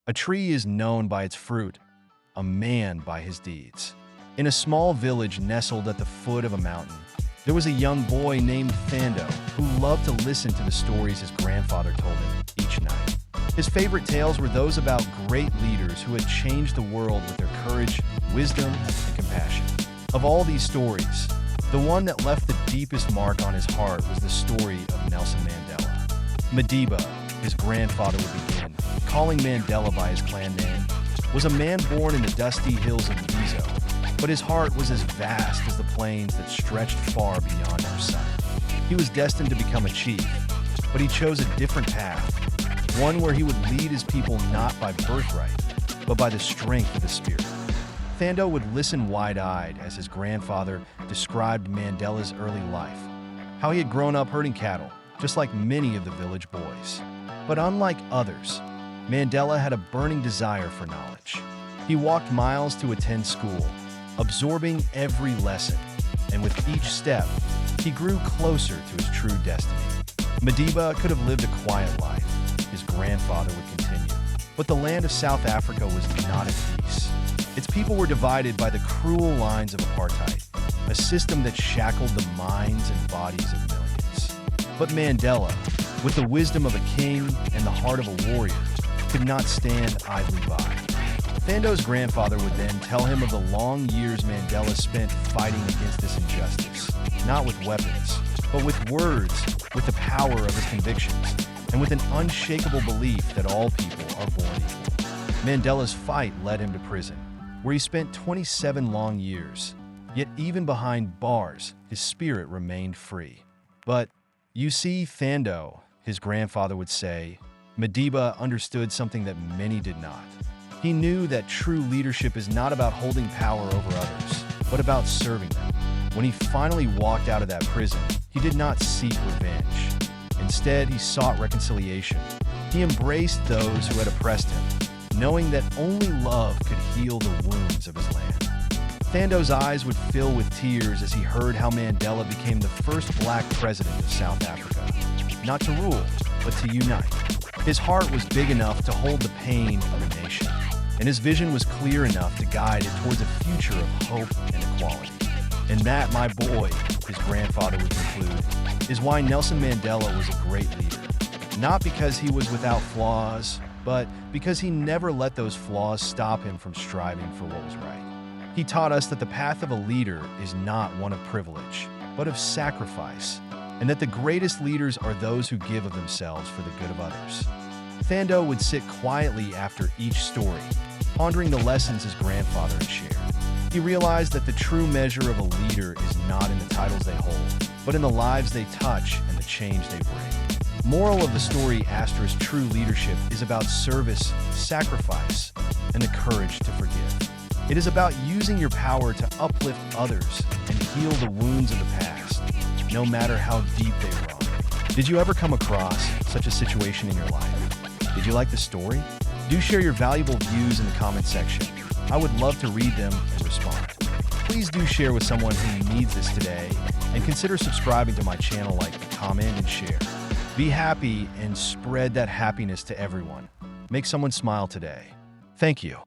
A tree is known by its fruit, a man by his deeds. In a small village nestled at the foot of a mountain, there was a young boy named Thando who loved to listen to the stories his grandfather told him each night. His favorite tales were those about great leaders who had changed the world with their courage, wisdom, and compassion. Of all these stories, the one that left the deepest mark on his heart was the story of Nelson Mandela. Madiba, his grandfather would begin, calling Mandela by his clan name, was a man born in the dusty hills of Mizo, but his heart was as vast as the plains that stretched far beyond our sight. He was destined to become a chief, but he chose a different path, one where he would lead his people not by birthright, but by the strength of the spirit. Thando would listen wide-eyed as his grandfather described Mandela's early life, how he had grown up herding cattle, just like many of the village boys. But unlike others, Mandela had a burning desire for knowledge. He walked miles to attend school, absorbing every lesson, and with each step, he grew closer to his true destiny. Madiba could have lived a quiet life, his grandfather would continue, but the land of South Africa was not at peace. Its people were divided by the cruel lines of apartheid, a system that shackled the minds and bodies of millions. But Mandela, with the wisdom of a king and the heart of a warrior, could not stand idly by. Thando's grandfather would then tell him of the long years Mandela spent fighting against this injustice, not with weapons, but with words, with the power of his convictions, and with an unshakable belief that all people are born equal. Mandela's fight led him to prison, where he spent 27 long years. Yet even behind bars, his spirit remained free. But you see, Thando, his grandfather would say, Madiba understood something that many did not. He knew that true leadership is not about holding power over others, but about serving them. When he finally walked out of that prison, he did not seek revenge. Instead, he sought reconciliation. He embraced those who had oppressed him, knowing that only love could heal the wounds of his land. Thando's eyes would fill with tears as he heard how Mandela became the first black president of South Africa, not to rule, but to unite. His heart was big enough to hold the pain of a nation, and his vision was clear enough to guide it towards a future of hope and equality. And that, my boy, his grandfather would conclude, is why Nelson Mandela was a great leader. Not because he was without flaws, but because he never let those flaws stop him from striving for what was right. He taught us that the path of a leader is not one of privilege, but of sacrifice, and that the greatest leaders are those who give of themselves for the good of others. Thando would sit quietly after each story, pondering the lessons his grandfather had shared. He realized that the true measure of a leader is not in the titles they hold, but in the lives they touch and the change they bring. Moral of the story * true leadership is about service, sacrifice, and the courage to forgive. It is about using your power to uplift others and heal the wounds of the past, no matter how deep they run. Did you ever come across such a situation in your life? Did you like the story? Do share your valuable views in the comment section. I would love to read them and respond. Please do share with someone who needs this today, and consider subscribing to my channel, like, comment, and share. Be happy and spread that happiness to everyone. Make someone smile today. Thank you.